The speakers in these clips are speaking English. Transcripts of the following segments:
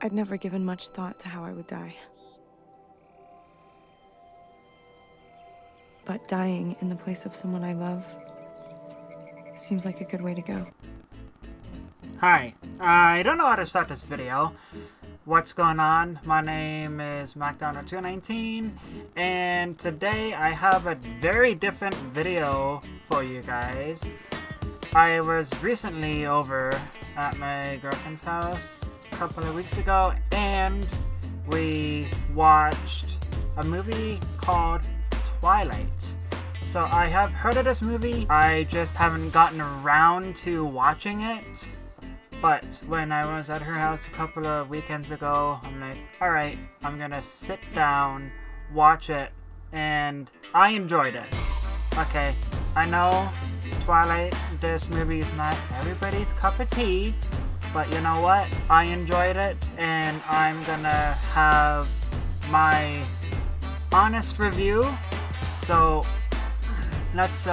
I'd never given much thought to how I would die. But dying in the place of someone I love seems like a good way to go. Hi, I don't know how to start this video. What's going on? My name is MacDonald219, and today I have a very different video for you guys. I was recently over at my girlfriend's house a couple of weeks ago, and we watched a movie called Twilight. So I have heard of this movie, I just haven't gotten around to watching it. But when I was at her house a couple of weekends ago, I'm like, alright, I'm gonna sit down, watch it, and I enjoyed it. Okay, I know Twilight, this movie is not everybody's cup of tea, but you know what? I enjoyed it, and I'm gonna have my honest review. So let's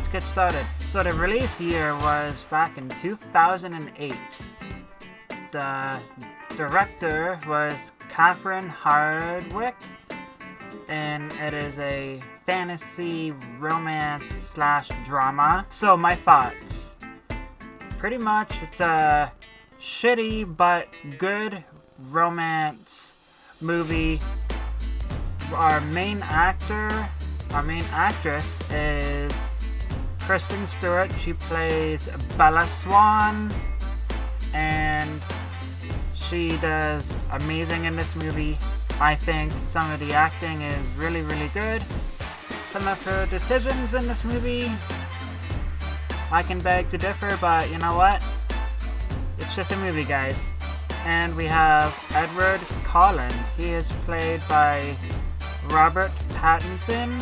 get started. So the release year was back in 2008. The director was Catherine Hardwicke, and it is a fantasy romance slash drama. So my thoughts. Pretty much it's a shitty but good romance movie. Our main actress is Kristen Stewart. She plays Bella Swan, and she does amazing in this movie. I think some of the acting is really, really good. Some of her decisions in this movie, I can beg to differ, but you know what? It's just a movie, guys. And we have Edward Cullen. He is played by Robert Pattinson.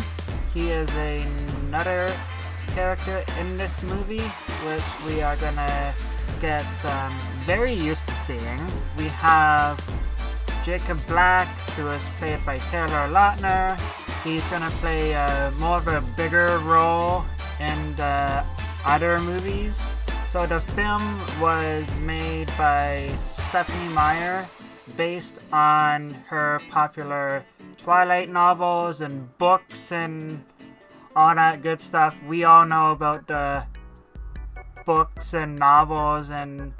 He is another character in this movie, which we are gonna get very used to seeing. We have Jacob Black, who is played by Taylor Lautner. He's gonna play more of a bigger role in the other movies. So the film was made by Stephenie Meyer, based on her popular Twilight novels and books and all that good stuff. We all know about the books and novels and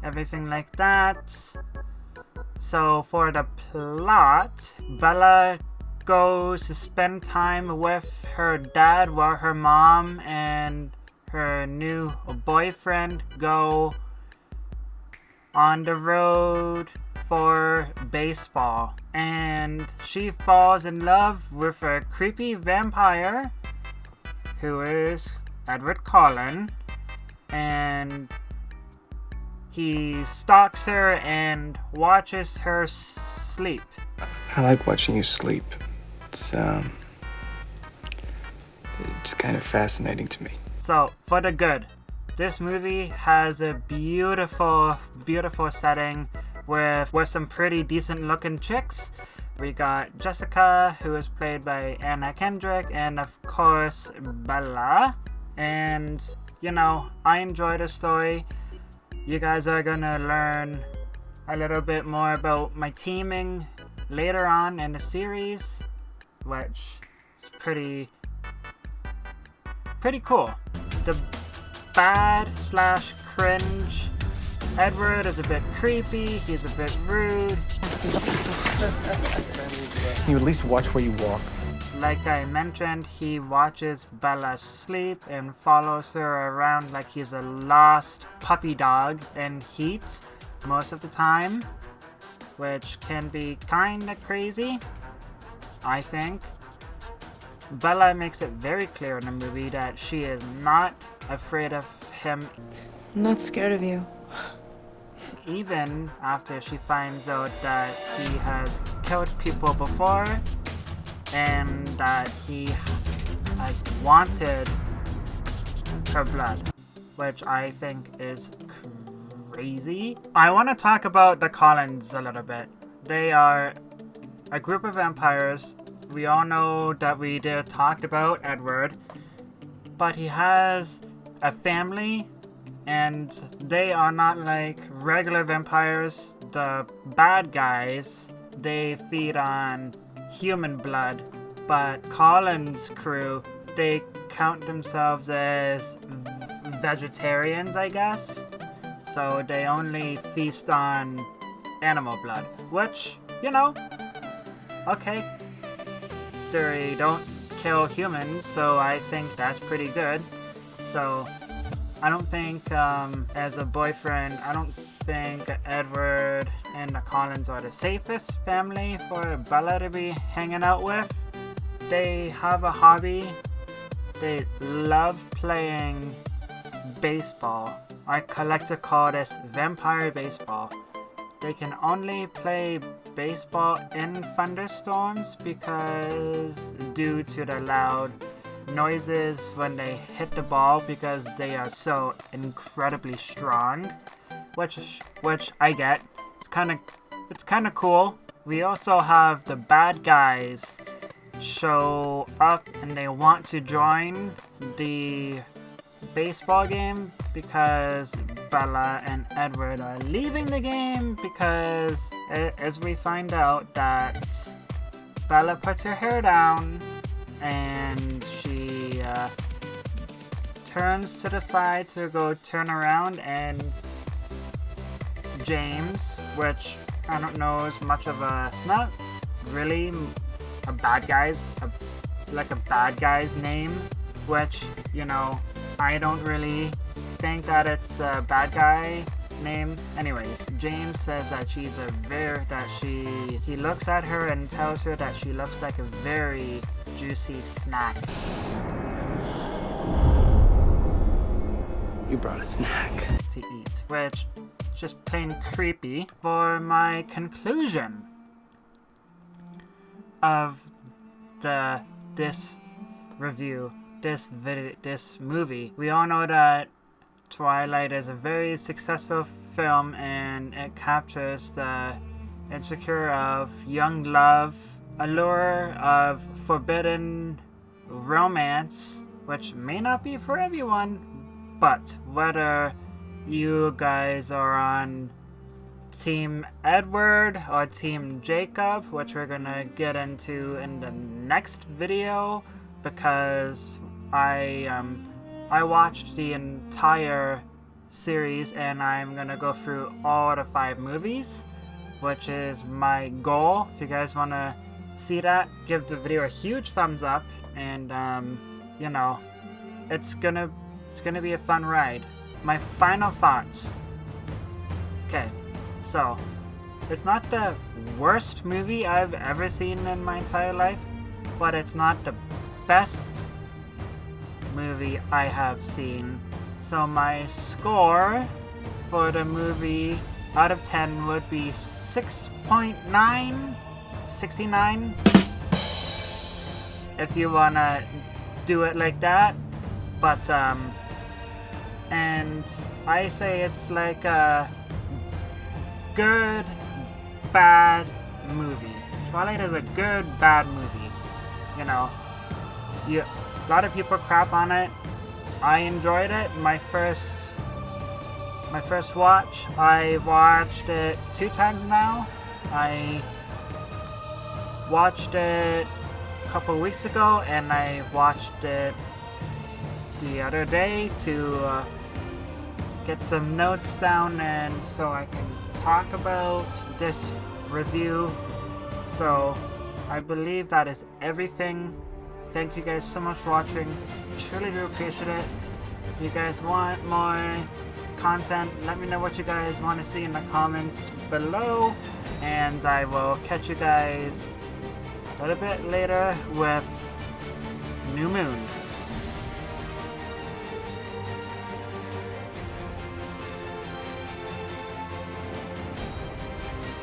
everything like that. So for the plot, Bella goes to spend time with her dad while her mom and her new boyfriend go on the road for baseball, and she falls in love with a creepy vampire who is Edward Cullen, and he stalks her and watches her sleep. I like watching you sleep. It's kind of fascinating to me. So for the good, this movie has a beautiful, beautiful setting with some pretty decent looking chicks. We got Jessica, who is played by Anna Kendrick, and of course Bella. And you know, I enjoy the story. You guys are gonna learn a little bit more about my teaming later on in the series, which is pretty cool. The bad slash cringe Edward is a bit creepy, he's a bit rude. Can you at least watch where you walk? Like I mentioned, he watches Bella sleep and follows her around like he's a lost puppy dog in heat most of the time, which can be kinda crazy, I think. Bella makes it very clear in the movie that she is not afraid of him. I'm not scared of you. Even after she finds out that he has killed people before and that he has wanted her blood, which I think is crazy. I want to talk about the Cullens a little bit. They are a group of vampires. We all know that we talked about Edward, but he has a family And they are not like regular vampires. The bad guys, they feed on human blood. But Colin's crew, they count themselves as vegetarians, I guess. So they only feast on animal blood. Which, you know, okay. They don't kill humans, so I think that's pretty good. So I don't think, as a boyfriend, I don't think Edward and the Collins are the safest family for Bella to be hanging out with. They have a hobby. They love playing baseball. I like to call this vampire baseball. They can only play baseball in thunderstorms because due to the loud noises when they hit the ball, because they are so incredibly strong, which I get. It's kind of cool. We also have the bad guys show up and they want to join the baseball game because Bella and Edward are leaving the game because as we find out that Bella puts her hair down and she turns to the side to go turn around, and James, which I don't know is much of a, it's not really a bad guy's name, which, you know, I don't really think that it's a bad guy name. Anyways, James says that he looks at her and tells her that she looks like a very juicy snack. You brought a snack. To eat, which is just plain creepy. For my conclusion of this review, this movie, we all know that Twilight is a very successful film and it captures the insecure of young love, allure of forbidden romance, which may not be for everyone, but whether you guys are on Team Edward or Team Jacob, which we're gonna get into in the next video, because I watched the entire series and I'm gonna go through all the 5 movies, which is my goal. If you guys wanna see that, give the video a huge thumbs up, and you know, it's gonna be a fun ride. My final thoughts. Okay, so it's not the worst movie I've ever seen in my entire life, but it's not the best movie I have seen. So my score for the movie out of 10 would be 6.9, 69. If you wanna do it like that, but and I say it's like a good, bad movie. Twilight is a good, bad movie. You know, a lot of people crap on it. I enjoyed it. My first watch, I watched it 2 times now. I watched it a couple weeks ago and I watched it the other day to get some notes down and so I can talk about this review. So I believe that is everything. Thank you guys so much for watching. Truly do appreciate it. If you guys want more content, let me know what you guys want to see in the comments below, and I will catch you guys a little bit later with New Moon.